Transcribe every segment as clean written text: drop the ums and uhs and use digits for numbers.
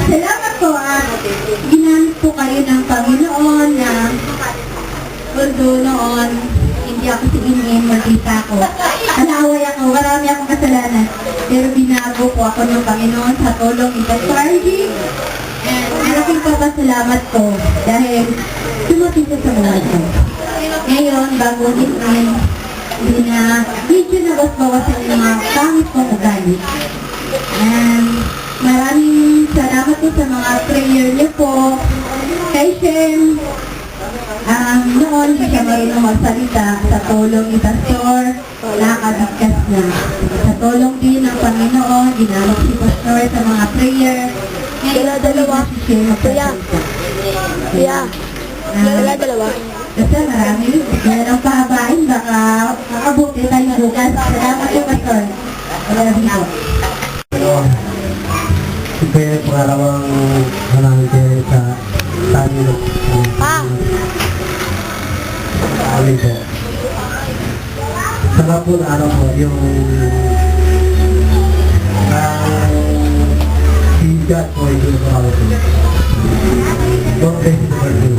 Salamat po ginamit po kayo ng Panginoon na although noon hindi ako sigingin, magkita ko. Alaway ako, marami akong kasalanan. Pero binago po ako ng Panginoon sa tulong ni Pastor Argy. And malaking papasalamat ko dahil dumating ko sa buhay ko. Ngayon, bago din medyo nabawas-bawasan yung mga pangit kong ugali. And maraming salamat po sa mga prayer niyo po. Kay Shem, noon hindi siya marunong magsalita. Sa tulong ni Pastor, nakabigkas na. Sa tulong din ng Panginoon, ginamit si Pastor sa mga prayer. Ngayon, dalawa. Dalawa. Kasi marami. Kaya ng pahabain, baka makabuti tayo bukas. Salamat po, Pastor. Wala dito. Ito yung pangalawang maraming kayo sa Tanilo. Amin po. Sarap po na po yung higat po yung pangalawang po. Don't take it for you.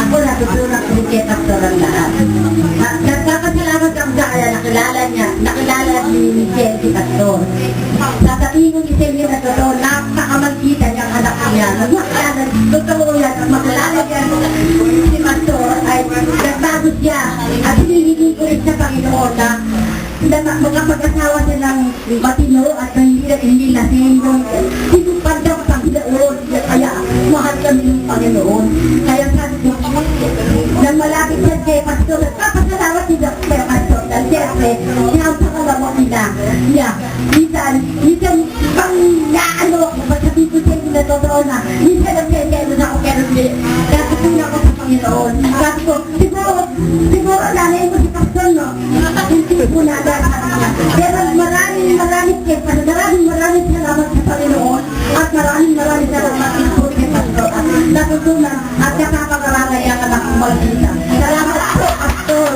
Ako natutunan ko kay Pastor ang lahat. Nagkakasalamat ako sa kaya nakilala ni Michelle si Pastor. Sasabihin ko ni Michelle na totoo, napakamagkita niyang anak niya. Nagmakilala, totoo yan, ang makilala niya si Pastor ay nagbago siya. At hinihingi ko rin sa Panginoon na magkapag-asawa silang matino at hindi lasing doon. Sinupad daw ang Panginoon, kaya mahal kami ng Panginoon. Kaya sabi ko, nang malapit siya kay Pastor, nagpapasalamat siya kay Pastor. Dahil siyempre, sinapakalawa nila. Minsan, pang naano ako, pagsabi ko siya na totoo na, minsan ang siyempre na ako, pero natutulong ako sa Panginoon. Sabi ko, siguro nanay mo si Pastor, no? Hindi po na pero maraming salamat sa Panginoon at maraming salamat po kay Pastor at natutunan at nakapag-aralay ang anak ng Malvina. Salamat po, Pastor.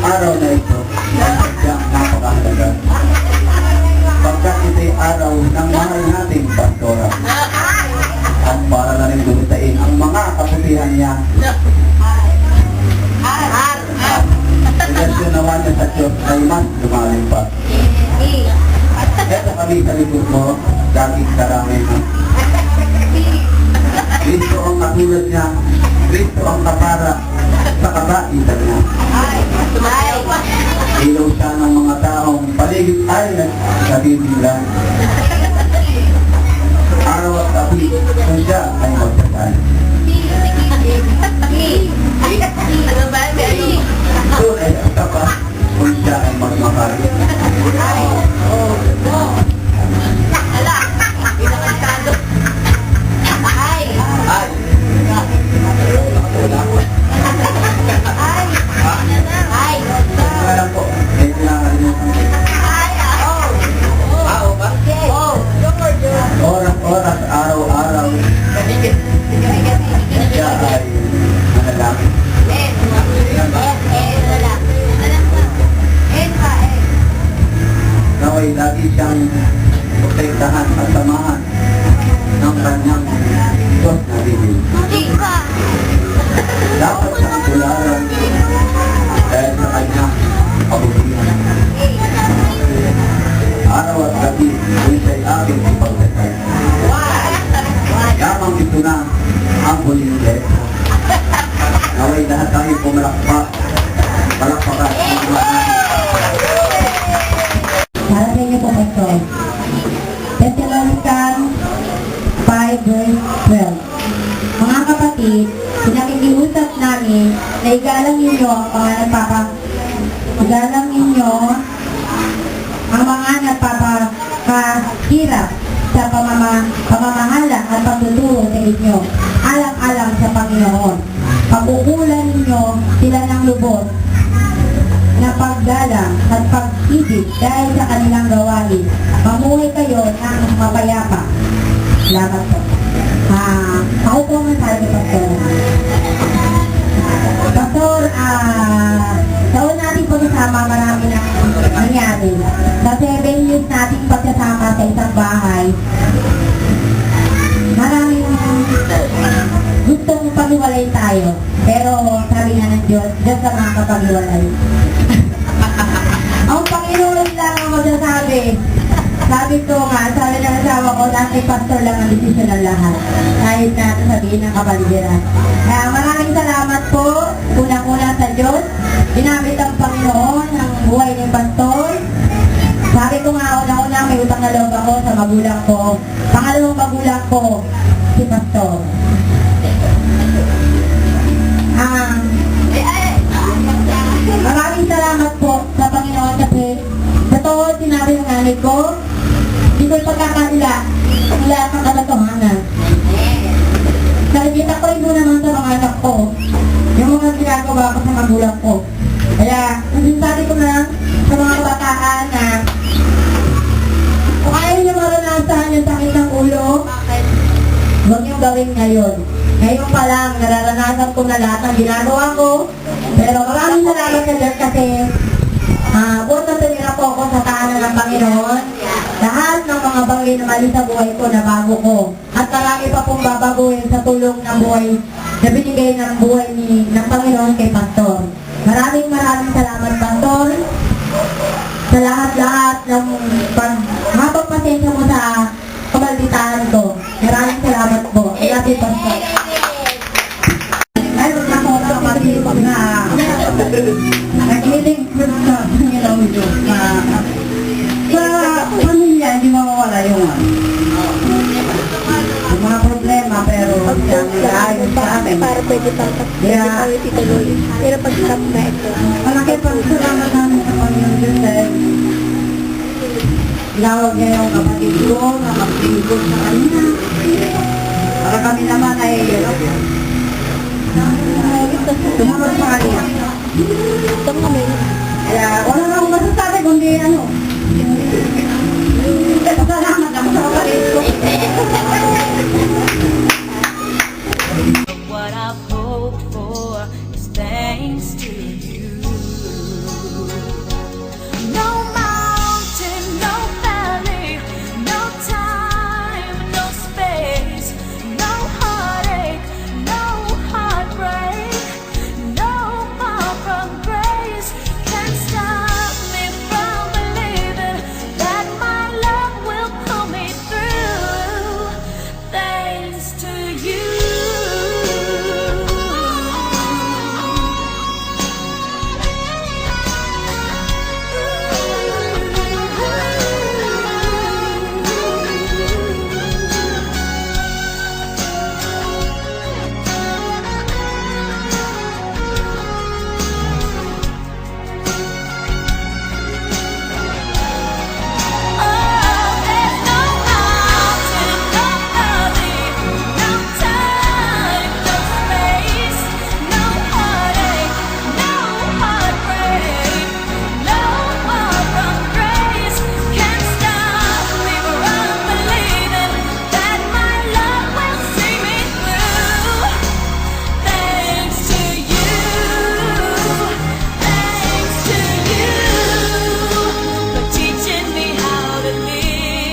Araw na ito, siyang napakahalaga. Pagkat ito'y araw ng mahal nating Pastora. At para na rin gumitain ang mga kaputihan niya. Igasyon naman niya sa Diyos ay mas lumalim pa. Ito kami sa likod mo, daging karami mo. Kristo ang katulad niya, Kristo ang kapara sa kabaitan niya. Ilaw siya ng mga taong paligid ay nagsabibilan. Araw at gabi kung siya ay magsasal. Inggit. Naway lahat tayo pumalakpak. Palakpakan. Para sa inyo po, Pastor. Thessalonican 5 verse 12. Mga kapatid, pinakikiusap namin na igalang ninyo ang mga nagpapakahirap sa pamamahala at pagtuturo sa inyo, alang-alang sa Panginoon. Pagkukulan ninyo sila ng lubos na paggalang at pag-ibig dahil sa kanilang gawain. Mamuhay kayo ng mapayapa. Salamat po. Ako po ang sabi, Pastor. Pastor, taon natin pagsasama, marami na nangyari. Sa 7 years natin pagsasama sa isang bahay, maraming gustong paghiwalay tayo. Pero sabi nga ng Diyos, Diyos ang makakapaghiwalay. Ang Panginoon lang ang magsasabi. Sabi ko nga, sabi ng asawa ko, dati pastor lang ang desisyon ng lahat. Kahit natin sabihin ng kapaligiran. Kaya maraming salamat po, unang-una sa Diyos. Ginamit ang Panginoon ng buhay ng pastor. Sabi ko nga, una-una, may utang na loob ako sa magulang ko. Pangalawang magulang ko, si pastor. Maraming salamat po sa Panginoon kasi totoo sinabi ng nanay ko, hindi ko pagkakaila ang lahat ng katotohanan. Nakikita ko rin naman sa mga anak ko, yung mga ginagawa ko sa magulang ko. Kaya, sabi ko na sa mga kabataan na kung ayaw niyo maranasan yung sakit ng ulo, huwag niyong gawin ngayon. Ngayon pa lang, nararanasan ko na lahat ng ginagawa ko. Pero maraming salamat sa Diyos kasi buot na tumira po ako sa tahanan ng Panginoon. Lahat ng mga bagay na mali sa buhay ko na bago ko. At marami pa pong babaguhin sa tulong ng buhay na binigay ng buhay ng Panginoon kay Pastor. Maraming salamat, Pastor. Sa lahat-lahat ng pagpapasensya mo sa kabalditahan ko. Maraming salamat po. Grabe, Pastor. Mayroon na po sa kapatid na nag-healing fruit sa Panginoon Diyos na sa pamilya hindi mawawala yung mga problema pero siya nag-aayos sa amin. Para pwede pang ituloy. Pero pag-stop na ito. Malaki salamat namin sa Panginoon Diyos dahil tinawag niya yung kapatid ko na mag-ibig sa kanya. Para kami naman ay tumunod sa kanya. Ito kami. Kaya wala na akong masasabi kundi salamat ako sa kapatid ko. What I've hoped for is thanks to you.